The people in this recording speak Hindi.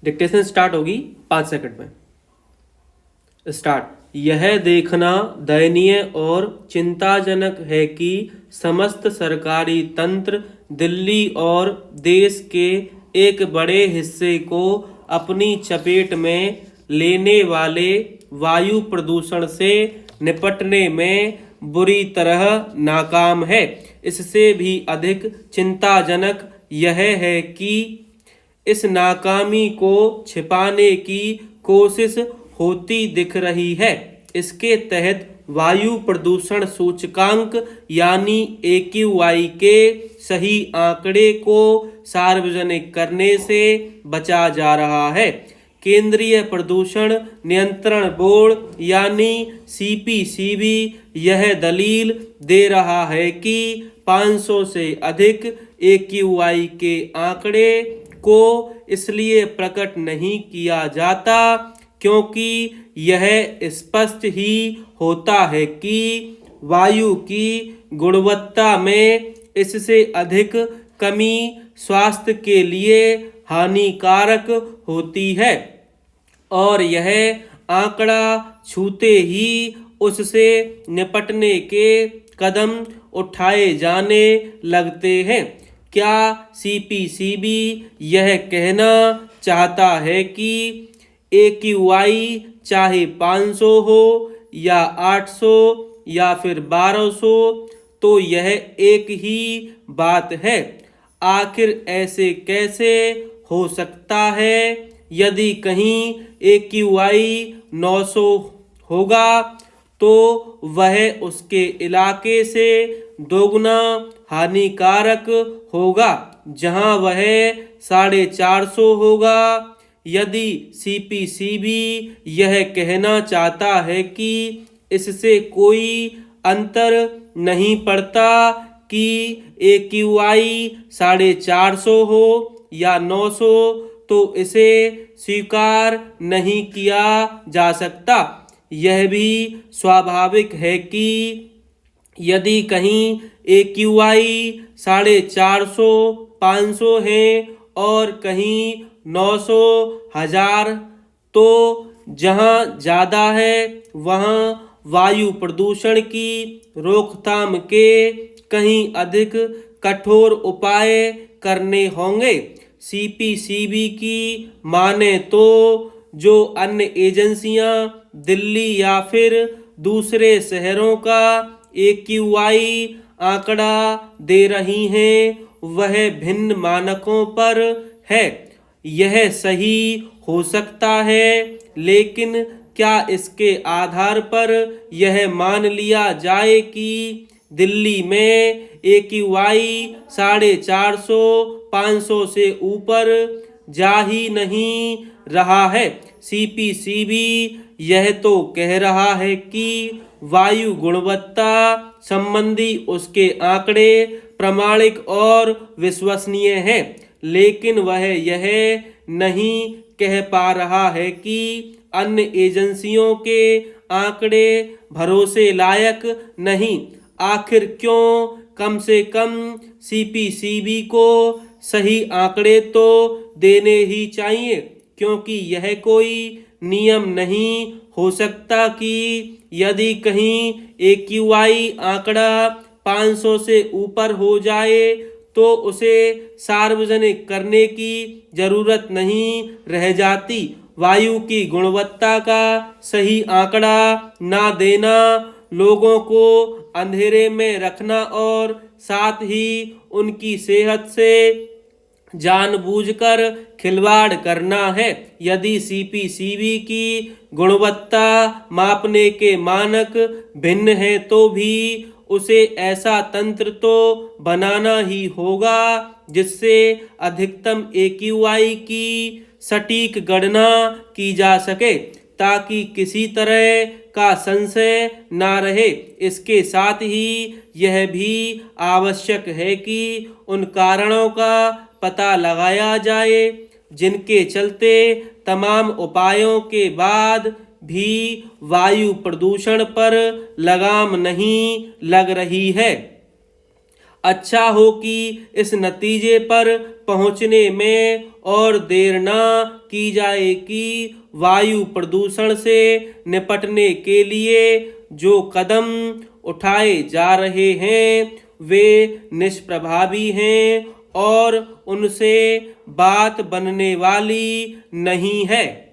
डिक्टेशन स्टार्ट होगी 5 सेकंड में। स्टार्ट। यह देखना दयनीय और चिंताजनक है कि समस्त सरकारी तंत्र दिल्ली और देश के एक बड़े हिस्से को अपनी चपेट में लेने वाले वायु प्रदूषण से निपटने में बुरी तरह नाकाम है। इससे भी अधिक चिंताजनक यह है कि इस नाकामी को छिपाने की कोशिश होती दिख रही है। इसके तहत वायु प्रदूषण सूचकांक यानी AQI के सही आंकड़े को सार्वजनिक करने से बचा जा रहा है। केंद्रीय प्रदूषण नियंत्रण बोर्ड यानी CPCB यह दलील दे रहा है कि 500 से अधिक AQI के आंकड़े को इसलिए प्रकट नहीं किया जाता क्योंकि यह स्पष्ट ही होता है कि वायु की गुणवत्ता में इससे अधिक कमी स्वास्थ्य के लिए हानिकारक होती है और यह आंकड़ा छूते ही उससे निपटने के कदम उठाए जाने लगते हैं। क्या CPCB यह कहना चाहता है कि AQI चाहे 500 हो या 800 या फिर 1200 तो यह एक ही बात है? आखिर ऐसे कैसे हो सकता है? यदि कहीं AQI 900 होगा तो वह उसके इलाके से दोगुना हानिकारक होगा जहां वह 450 होगा। यदि CPCB यह कहना चाहता है कि इससे कोई अंतर नहीं पड़ता कि AQI 450 हो या 900 तो इसे स्वीकार नहीं किया जा सकता। यह भी स्वाभाविक है कि यदि कहीं AQI 450 500 है और कहीं 900 1000 तो जहां ज़्यादा है वहां वायु प्रदूषण की रोकथाम के कहीं अधिक कठोर उपाय करने होंगे। CPCB की माने तो जो अन्य एजेंसियां दिल्ली या फिर दूसरे शहरों का AQI आंकड़ा दे रही हैं वह भिन्न मानकों पर है। यह सही हो सकता है लेकिन क्या इसके आधार पर यह मान लिया जाए कि दिल्ली में AQI 450 500 से ऊपर जा ही नहीं रहा है? CPCB यह तो कह रहा है कि वायु गुणवत्ता संबंधी उसके आंकड़े प्रामाणिक और विश्वसनीय हैं, लेकिन वह यह नहीं कह पा रहा है कि अन्य एजेंसियों के आंकड़े भरोसे लायक नहीं। आखिर क्यों? कम से कम CPCB को सही आंकड़े तो देने ही चाहिए क्योंकि यह कोई नियम नहीं हो सकता कि यदि कहीं AQI आंकड़ा 500 से ऊपर हो जाए तो उसे सार्वजनिक करने की जरूरत नहीं रह जाती। वायु की गुणवत्ता का सही आंकड़ा ना देना लोगों को अंधेरे में रखना और साथ ही उनकी सेहत से जानबूझकर खिलवाड़ करना है। यदि CPCB की गुणवत्ता मापने के मानक भिन्न हैं तो भी उसे ऐसा तंत्र तो बनाना ही होगा जिससे अधिकतम AQI की सटीक गणना की जा सके ताकि किसी तरह का संशय ना रहे। इसके साथ ही यह भी आवश्यक है कि उन कारणों का पता लगाया जाए जिनके चलते तमाम उपायों के बाद भी वायु प्रदूषण पर लगाम नहीं लग रही है। अच्छा हो कि इस नतीजे पर पहुंचने में और देर न की जाए कि वायु प्रदूषण से निपटने के लिए जो कदम उठाए जा रहे हैं वे निष्प्रभावी हैं और उनसे बात बनने वाली नहीं है।